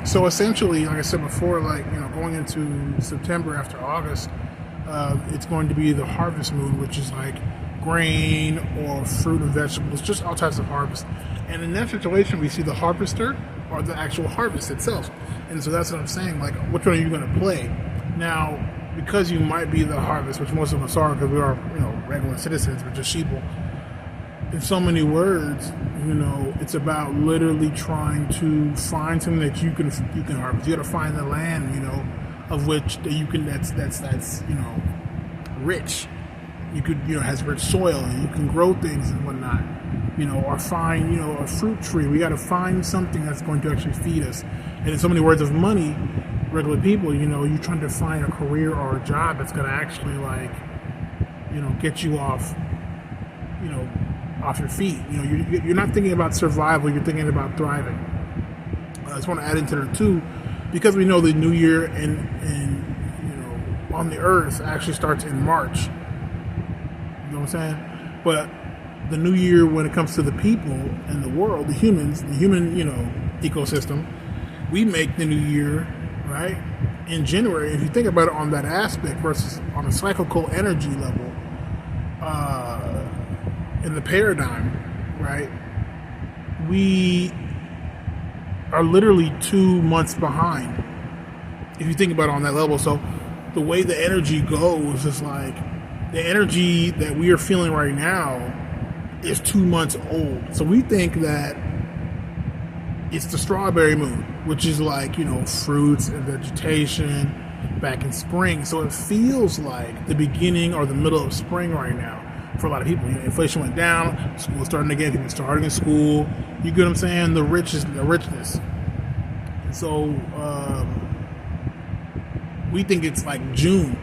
So essentially, like I said before, like going into September after August, it's going to be the harvest moon, which is like grain or fruit and vegetables, just all types of harvest. And in that situation, we see the harvester or the actual harvest itself. And so that's what I'm saying. Like, which one are you going to play? Now, because you might be the harvest, which most of us are, because we are, regular citizens, we're just sheeple. In so many words, it's about literally trying to find something that you can harvest. You got to find the land, of which that you can that's rich. You could has rich soil and you can grow things and whatnot. Or find a fruit tree. We got to find something that's going to actually feed us. And in so many words of money, regular people, you're trying to find a career or a job that's going to actually get you off, off your feet. You're not thinking about survival. You're thinking about thriving. I just want to add into there too, because we know the new year on the earth actually starts in March. You know what I'm saying? But the new year, when it comes to the people and the world, the human ecosystem, we make the new year right in January. If you think about it on that aspect versus on a cyclical energy level, in the paradigm, right, we are literally 2 months behind. If you think about it on that level, so the way the energy goes is like the energy that we are feeling right now is 2 months old. So we think that it's the strawberry moon, which is like, fruits and vegetation back in spring. So it feels like the beginning or the middle of spring right now for a lot of people. Inflation went down, school's starting again, people starting in school. You get what I'm saying? The richness. And so we think it's like June.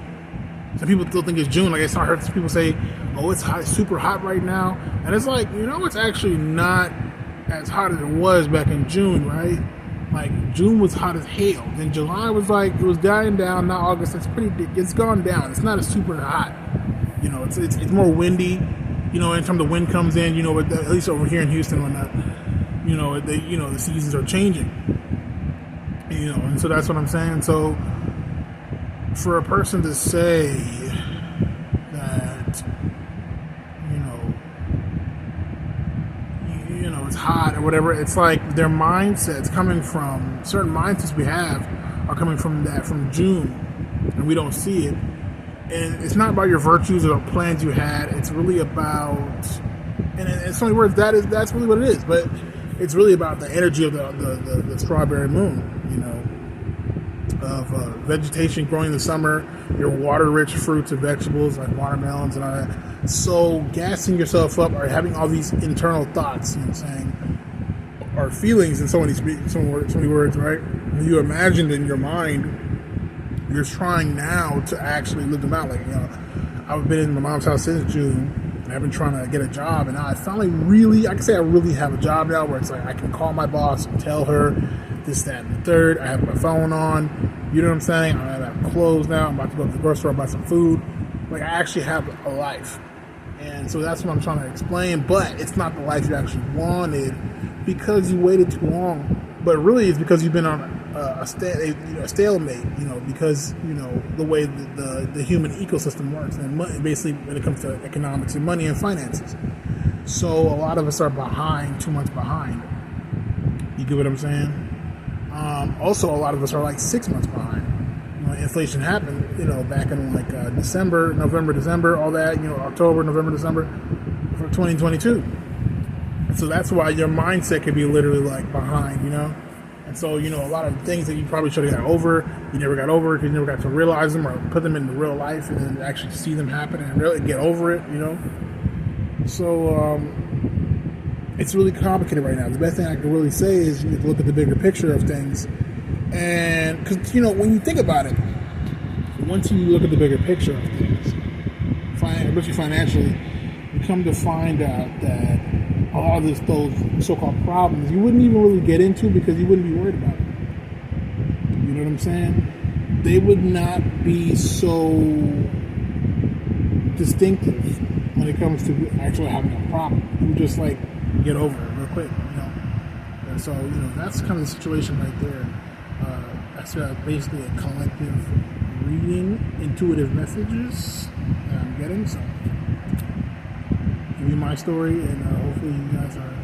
Some people still think it's June. Like I heard some people say, "Oh, it's hot, super hot right now," and it's like, it's actually not as hot as it was back in June, right? Like June was hot as hell. Then July was like it was dying down. Now August, it's gone down. It's not as super hot. It's more windy. Anytime the wind comes in, at least over here in Houston, when the seasons are changing. And so that's what I'm saying. So for a person to say that it's hot or whatever, it's like their mindsets coming from certain mindsets we have are coming from June, and we don't see it. And it's not about your virtues or plans you had. It's really about, and in so many words, that's really what it is. But it's really about the energy of the strawberry moon, of vegetation growing in the summer, your water-rich fruits and vegetables like watermelons and all that. So gassing yourself up or having all these internal thoughts, saying, or feelings in so many words, right? When you imagined in your mind, you're trying now to actually live them out. Like, I've been in my mom's house since June, and I've been trying to get a job, and now I finally I can say I really have a job now where it's like I can call my boss and tell her this, that, and the third. I have my phone on, you know what I'm saying? I have clothes now. I'm about to go to the grocery store and buy some food. Like, I actually have a life. And so that's what I'm trying to explain, but it's not the life you actually wanted because you waited too long. But really, it's because you've been on a stalemate, because, the way the human ecosystem works, and basically when it comes to economics and money and finances. So a lot of us are behind, 2 months behind. You get what I'm saying? Also, a lot of us are like 6 months behind. Inflation happened, back in like November, December, all that, October, November, December for 2022. So that's why your mindset could be literally like behind, And so, a lot of things that you probably should have got over, you never got over because you never got to realize them or put them into real life and then actually see them happen and really get over it, So, it's really complicated right now. The best thing I can really say is you need to look at the bigger picture of things. And, because, when you think about it, once you look at the bigger picture of things, especially financially, you come to find out that all those so-called problems you wouldn't even really get into because you wouldn't be worried about it. You know what I'm saying? They would not be so distinctive when it comes to actually having a problem. You would just like get over it real quick, So, that's kind of the situation right there. That's basically a collective reading, intuitive messages that I'm getting. So, give you my story, and hopefully you guys are